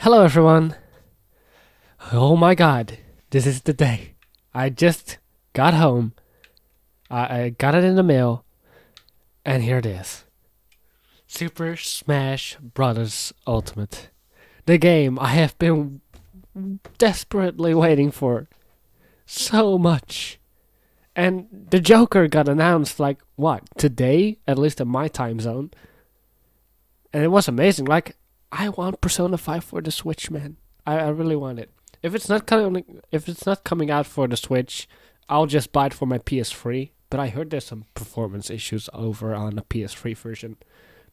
Hello, everyone. Oh my god, this is the day. I just got home. I got it in the mail, and here it is. Super Smash Bros. Ultimate. The game I have been desperately waiting for so much. And the Joker got announced like, what, today? At least in my time zone. And it was amazing. Like, I want Persona 5 for the Switch, man. I really want it. If it's not coming out for the Switch, I'll just buy it for my PS3. But I heard there's some performance issues over on the PS3 version.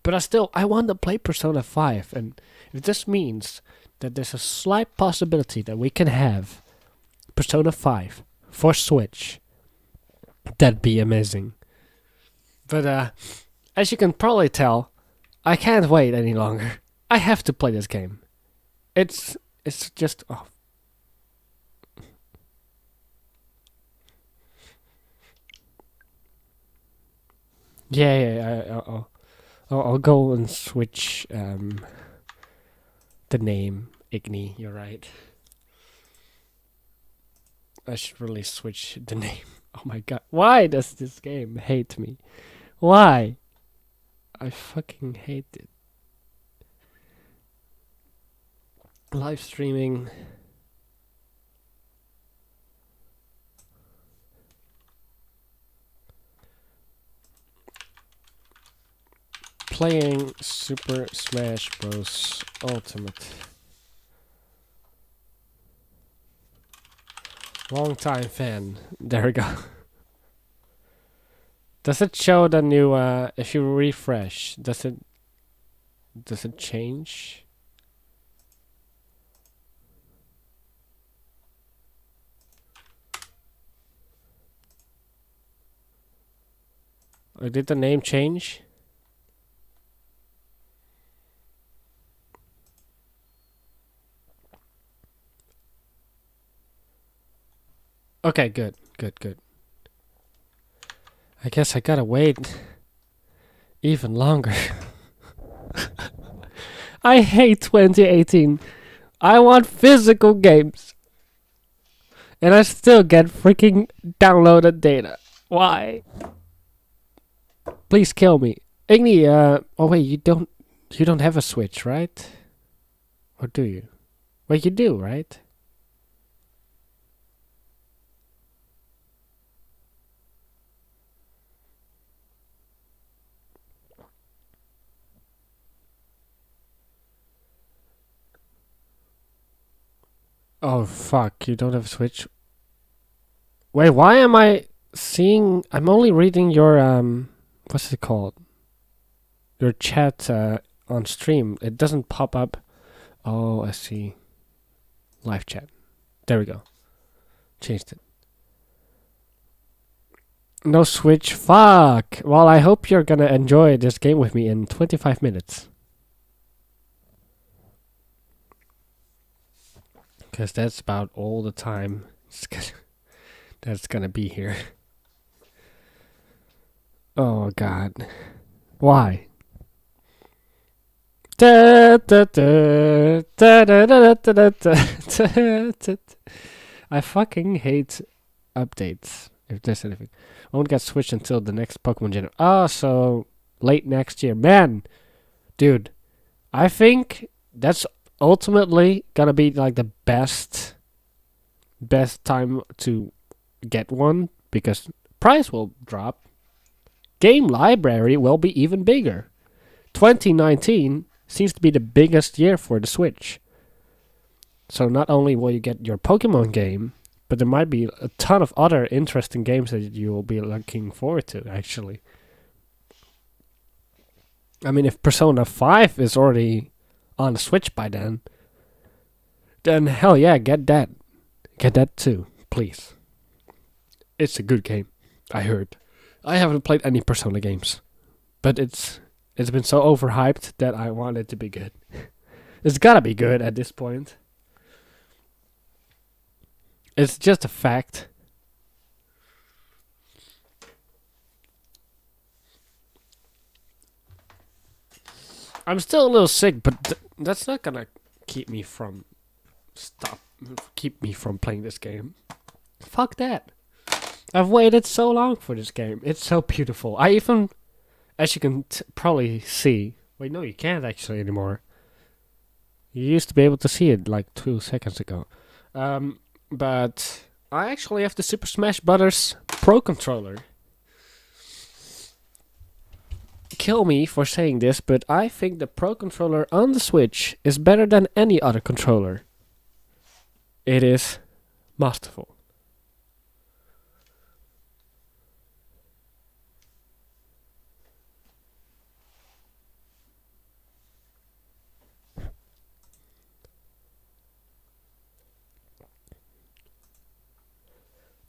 But I want to play Persona 5. And if this means that there's a slight possibility that we can have Persona 5 for Switch, that'd be amazing. But as you can probably tell, I can't wait any longer. I have to play this game. It's just yeah. I'll go and switch the name Igni. You're right. I should really switch the name. Oh my god. Why does this game hate me? Why? I fucking hate it. Live streaming. Playing Super Smash Bros. Ultimate. Long time fan. There we go. Does it show the new if you refresh, does it change? Or did the name change? Okay, good. I guess I gotta wait even longer. I hate 2018. I want physical games. And I still get freaking downloaded data. Why? Please kill me. Igni, oh wait, you don't have a Switch, right? Or do you? Wait, you do, right? Oh fuck, you don't have a Switch? Wait, why am I seeing... I'm only reading your, what's it called? Your chat on stream. It doesn't pop up. Oh, I see. Live chat. There we go. Changed it. No Switch. Fuck. Well, I hope you're gonna enjoy this game with me in 25 minutes. Because that's about all the time that's gonna be here. Oh god. Why? I fucking hate updates. If there's anything. I won't get switched until the next Pokemon gen. Oh, so late next year. Man, dude, I think that's ultimately gonna be like the best time to get one, because price will drop. Game library will be even bigger. 2019 seems to be the biggest year for the Switch. So not only will you get your Pokemon game, but there might be a ton of other interesting games that you will be looking forward to, actually. I mean, if Persona 5 is already on the Switch by then hell yeah, get that. Get that too, please. It's a good game, I heard. I haven't played any Persona games, but it's been so overhyped that I want it to be good. It's gotta be good at this point. It's just a fact. I'm still a little sick, but that's not gonna keep me from playing this game. Fuck that. I've waited so long for this game. It's so beautiful. I even, as you can probably see, wait, no, you can't actually anymore. You used to be able to see it like 2 seconds ago. But I actually have the Super Smash Bros. Pro controller. Kill me for saying this, but I think the Pro controller on the Switch is better than any other controller. It is masterful.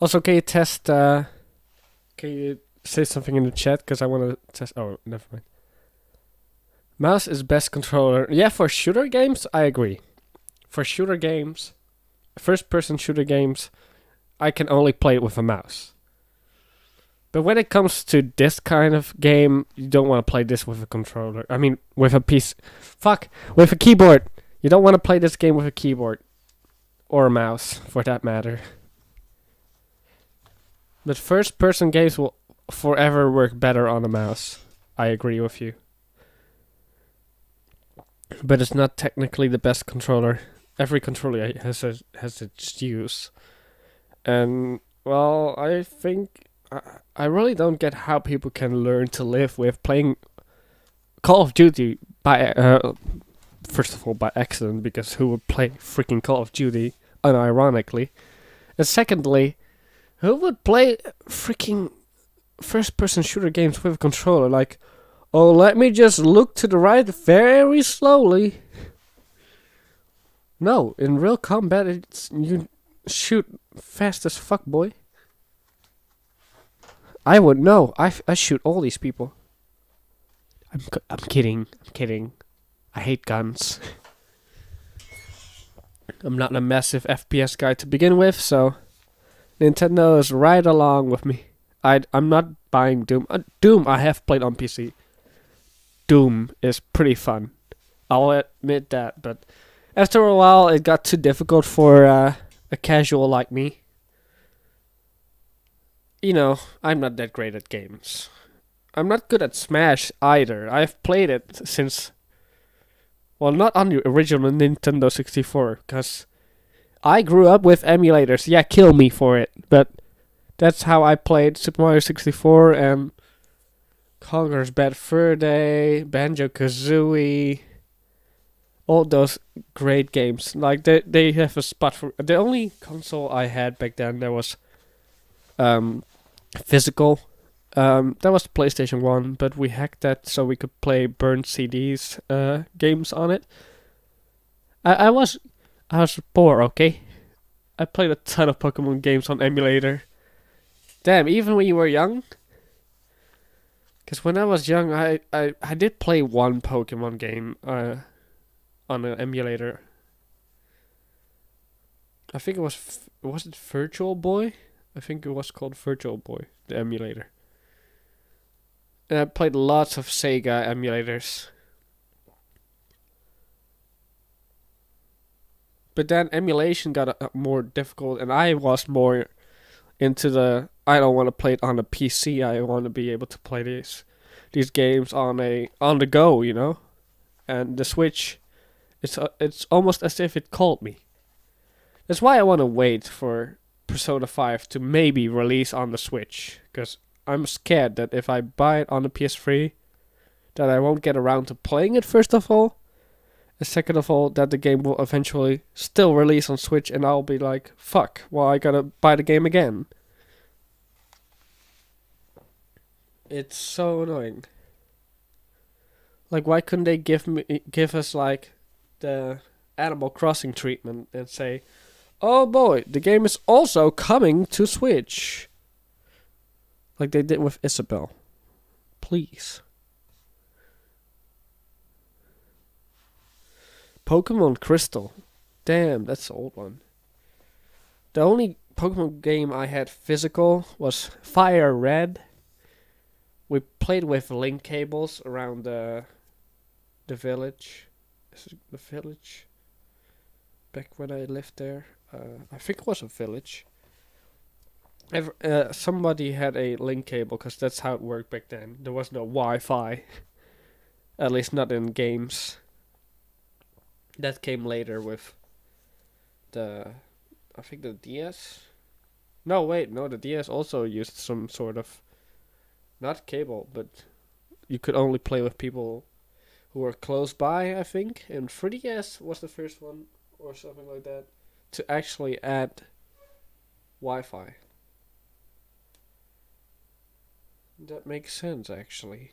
Also, can you test, can you say something in the chat? Because I want to test, oh, never mind. Mouse is best controller. Yeah, for shooter games, I agree. For shooter games, first-person shooter games, I can only play it with a mouse. But when it comes to this kind of game, you don't want to play this with a controller. I mean, with a piece. Fuck, with a keyboard. You don't want to play this game with a keyboard. Or a mouse, for that matter. But first-person games will forever work better on a mouse. I agree with you. But it's not technically the best controller. Every controller has its use. And, well, I think... I really don't get how people can learn to live with playing Call of Duty by... first of all, by accident, because who would play freaking Call of Duty, unironically? And secondly... who would play freaking first-person shooter games with a controller? Like, oh, let me just look to the right very slowly. No, in real combat, it's you shoot fast as fuck, boy. I would know. I shoot all these people. I'm kidding. I'm kidding. I hate guns. I'm not a massive FPS guy to begin with, so... Nintendo is right along with me. I'm not buying Doom. Doom I have played on PC. Doom is pretty fun. I'll admit that, but after a while it got too difficult for a casual like me. You know, I'm not that great at games. I'm not good at Smash either. I've played it since... well, not on the original Nintendo 64, because... I grew up with emulators. Yeah, kill me for it. But that's how I played Super Mario 64 and Conker's Bad Fur Day, Banjo-Kazooie. All those great games. Like, they have a spot for... the only console I had back then that was physical. That was the PlayStation 1, but we hacked that so we could play burned CDs games on it. I was poor, okay? I played a ton of Pokemon games on emulator. Damn, even when you were young? Because when I was young, I did play one Pokemon game on an emulator. I think it was it Virtual Boy? I think it was called Virtual Boy, the emulator. And I played lots of Sega emulators. But then emulation got more difficult, and I was more into the... I don't want to play it on a PC. I want to be able to play these games on the go, you know. And the Switch, it's almost as if it called me. That's why I want to wait for Persona 5 to maybe release on the Switch, because I'm scared that if I buy it on the PS3, that I won't get around to playing it. First of all. And second of all, that the game will eventually still release on Switch, and I'll be like, fuck, well, I gotta buy the game again. It's so annoying. Like, why couldn't they give us, like, the Animal Crossing treatment and say, oh boy, the game is also coming to Switch. Like they did with Isabelle. Please. Pokemon Crystal. Damn, that's the old one. The only Pokemon game I had physical was Fire Red. We played with link cables around the village. Is it the village? back when I lived there. I think it was a village. Somebody had a link cable because that's how it worked back then. There was no Wi-Fi, at least not in games. That came later with I think the DS. No, wait, no, the DS also used some sort of, not cable, but you could only play with people who were close by, I think. And 3DS was the first one, or something like that, to actually add Wi-Fi. That makes sense, actually.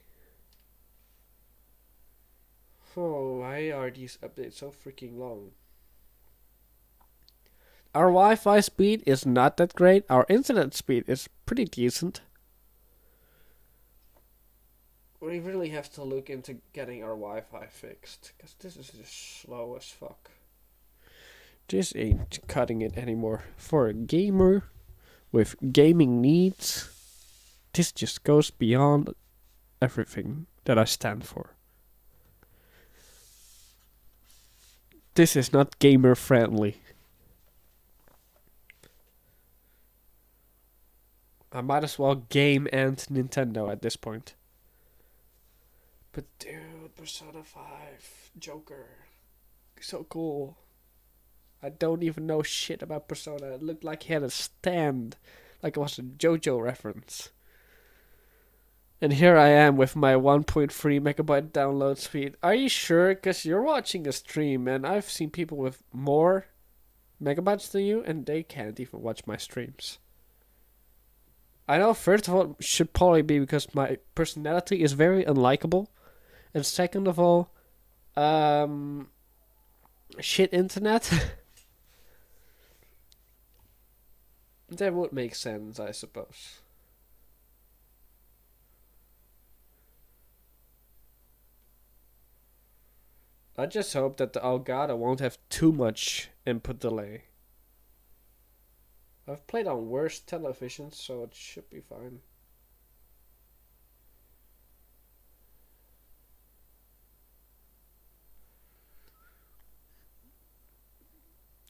Oh, why are these updates so freaking long? Our Wi-Fi speed is not that great. Our internet speed is pretty decent. We really have to look into getting our Wi-Fi fixed, because this is just slow as fuck. This ain't cutting it anymore. For a gamer with gaming needs, this just goes beyond everything that I stand for. This is not gamer friendly. I might as well game and Nintendo at this point. But dude, Persona 5, Joker, so cool. I don't even know shit about Persona. It looked like he had a stand, like it was a JoJo reference. And here I am with my 1.3 megabyte download speed. Are you sure? Because you're watching a stream and I've seen people with more megabytes than you and they can't even watch my streams. I know, first of all, it should probably be because my personality is very unlikable. And second of all, shit internet. That would make sense, I suppose. I just hope that the Elgato won't have too much input delay. I've played on worse televisions, so it should be fine.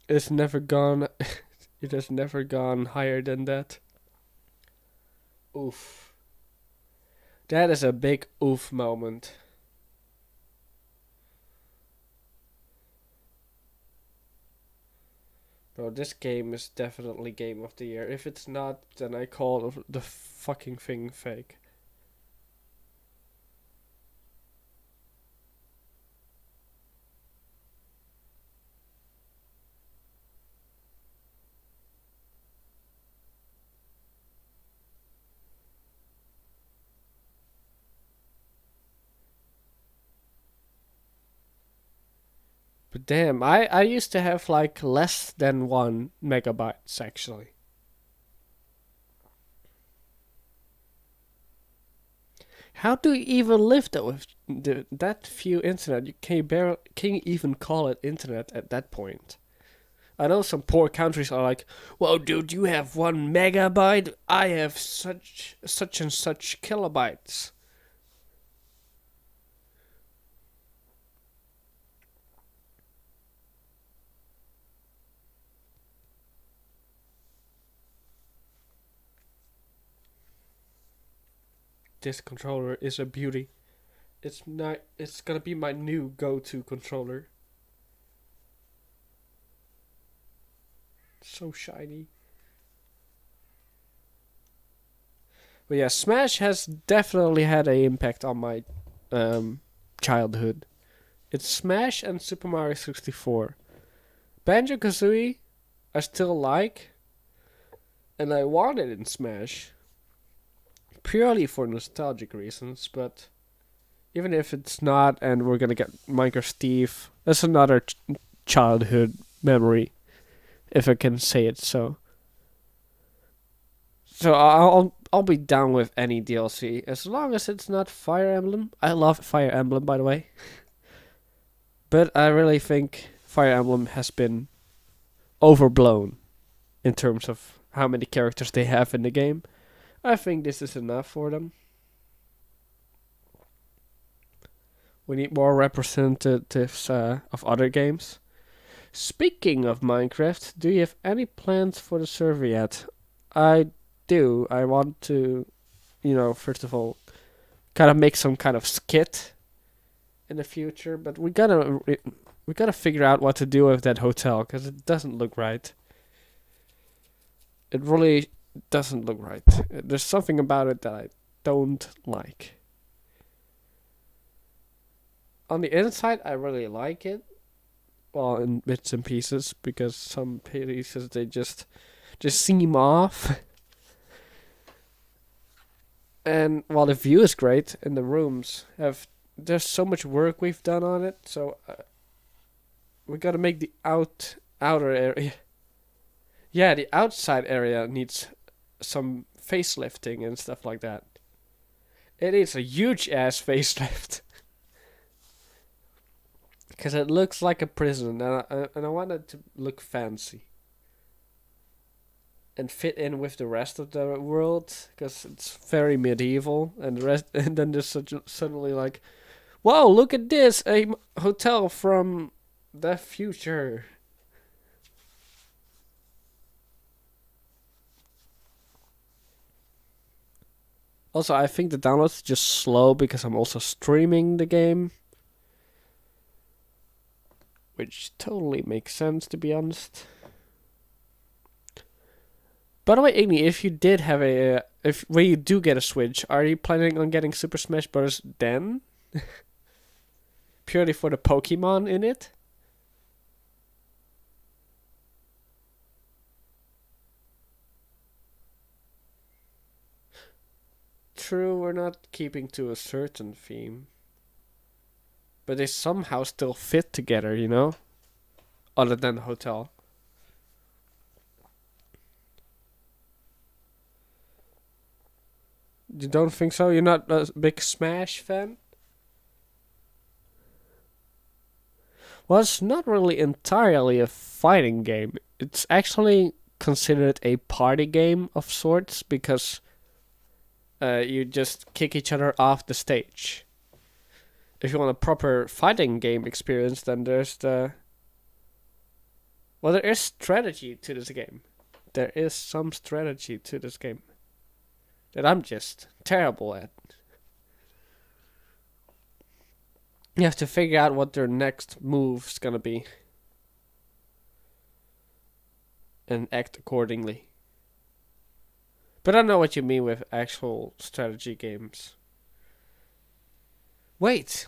It's never gone. It has never gone higher than that. Oof. That is a big oof moment. Bro, this game is definitely game of the year. If it's not, then I call the fucking thing fake. But damn, I used to have like less than 1 megabytes actually. How do you even live though with that few internet? Can you even call it internet at that point? I know some poor countries are like, well, dude, you have 1 megabyte. I have such and such kilobytes. This controller is a beauty. It's not. It's gonna be my new go-to controller. So shiny. But yeah, Smash has definitely had an impact on my childhood. It's Smash and Super Mario 64. Banjo-Kazooie, I still like, and I want it in Smash. Purely for nostalgic reasons, but even if it's not, and we're gonna get Minecraft Steve, that's another childhood memory, if I can say it so. So I'll be down with any DLC as long as it's not Fire Emblem. I love Fire Emblem, by the way, but I really think Fire Emblem has been overblown in terms of how many characters they have in the game. I think this is enough for them. We need more representatives of other games. Speaking of Minecraft, do you have any plans for the server yet? I do. I want to, first of all, kind of make some kind of skit in the future, but we gotta figure out what to do with that hotel because it doesn't look right. It really doesn't look right. There's something about it that I don't like. On the inside, I really like it. Well, in bits and pieces, because some pieces they just seem off. And while the view is great, and the rooms there's so much work we've done on it, so we gotta make the outer area. Yeah, the outside area needs some facelifting and stuff like that. It needs a huge ass facelift. Because it looks like a prison, and I want it to look fancy. And fit in with the rest of the world, because it's very medieval, and the rest, and then there's suddenly like, wow, look at this, a hotel from the future. Also, I think the download's just slow because I'm also streaming the game. Which totally makes sense, to be honest. By the way, Igni, if you did have when you do get a Switch, are you planning on getting Super Smash Bros. Then? Purely for the Pokemon in it? True, we're not keeping to a certain theme. But they somehow still fit together, Other than the hotel. You don't think so? You're not a big Smash fan? Well, it's not really entirely a fighting game. It's actually considered a party game of sorts because you just kick each other off the stage. If you want a proper fighting game experience, then there's there is strategy to this game. There is some strategy to this game that I'm just terrible at. You have to figure out what their next move's gonna be and act accordingly. But I know what you mean with actual strategy games. Wait.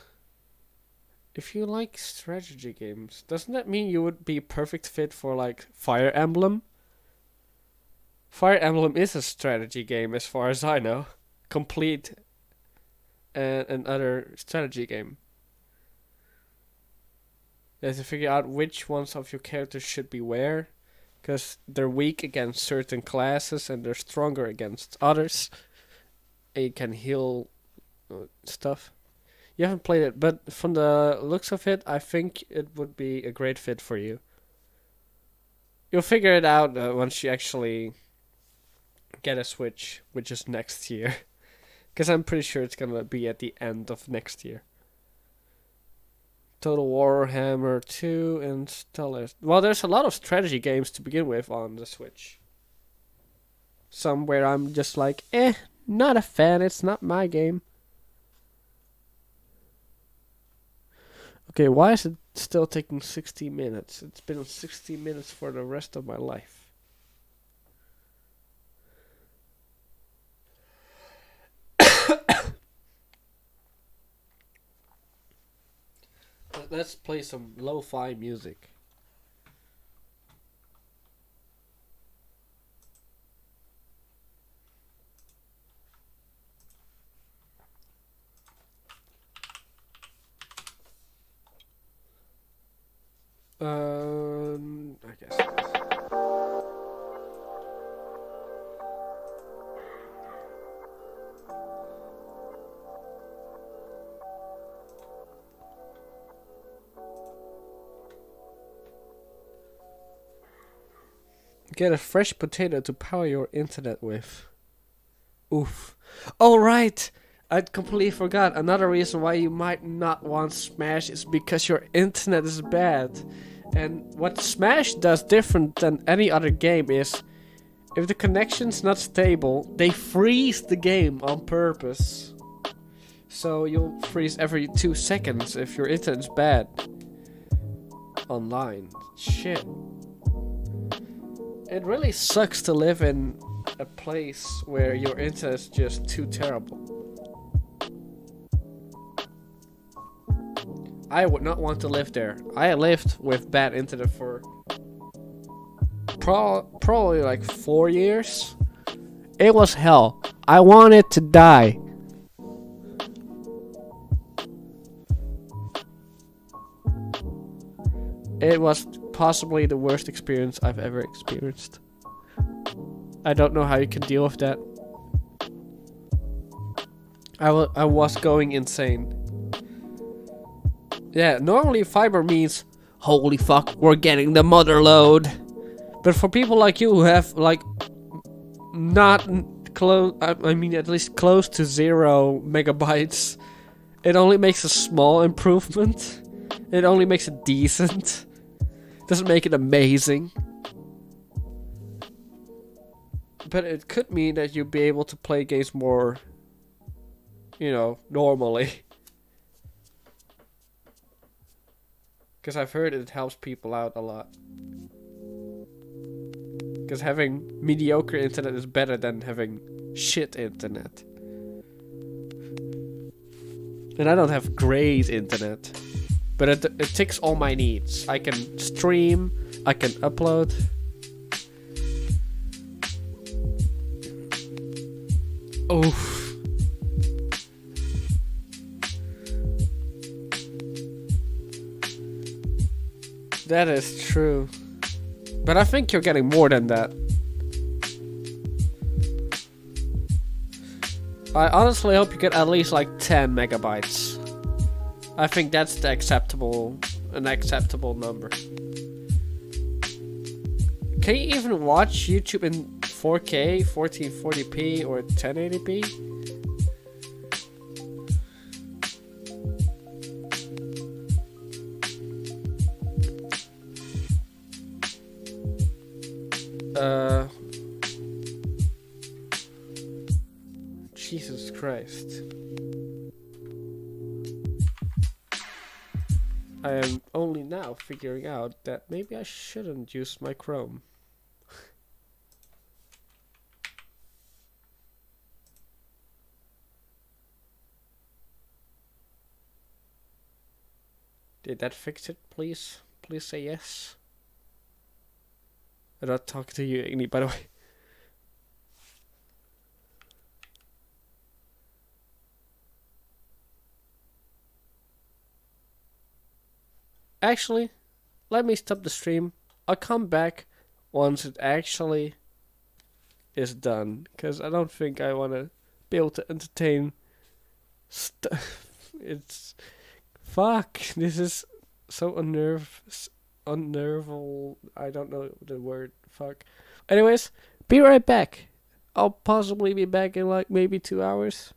If you like strategy games, doesn't that mean you would be a perfect fit for like Fire Emblem? Fire Emblem is a strategy game as far as I know. Complete another strategy game. You have to figure out which ones of your characters should be where. Because they're weak against certain classes and they're stronger against others. And you can heal stuff. You haven't played it, but from the looks of it, I think it would be a great fit for you. You'll figure it out once you actually get a Switch, which is next year. Because I'm pretty sure it's gonna be at the end of next year. Total Warhammer 2 and Stellaris. Well, there's a lot of strategy games to begin with on the Switch. Some where I'm just like, not a fan, it's not my game. Okay, why is it still taking 60 minutes? It's been 60 minutes for the rest of my life. Let's play some lo-fi music. I guess. Get a fresh potato to power your internet with. Oof. Oh, right! I completely forgot. Another reason why you might not want Smash is because your internet is bad. And what Smash does different than any other game is, if the connection's not stable, they freeze the game on purpose. So you'll freeze every 2 seconds if your internet's bad online. Shit. It really sucks to live in a place where your internet's just too terrible. I would not want to live there. I lived with bad internet for probably like 4 years. It was hell. I wanted to die. It was possibly the worst experience I've ever experienced. I don't know how you can deal with that. I was going insane. Yeah, normally fiber means, holy fuck, we're getting the mother load. But for people like you who have like not close, I mean at least close to 0 megabytes, it only makes a small improvement. It only makes it decent. Doesn't make it amazing. But it could mean that you'll be able to play games more, you know, normally. Because I've heard it helps people out a lot. Because having mediocre internet is better than having shit internet. And I don't have great internet. But it ticks all my needs. I can stream, I can upload. Oof. That is true. But I think you're getting more than that. I honestly hope you get at least like 10 megabytes. I think that's the an acceptable number. Can you even watch YouTube in 4K, 1440p, or 1080p? Jesus Christ. I am only now figuring out that maybe I shouldn't use my Chrome. Did that fix it, please? Please say yes. I'm not talking to you, Igni, by the way. Actually, let me stop the stream. I'll come back once it actually is done. Because I don't think I want to be able to entertain stuff. It's... Fuck, this is so unnerval. I don't know the word. Fuck. Anyways, be right back. I'll possibly be back in like maybe 2 hours.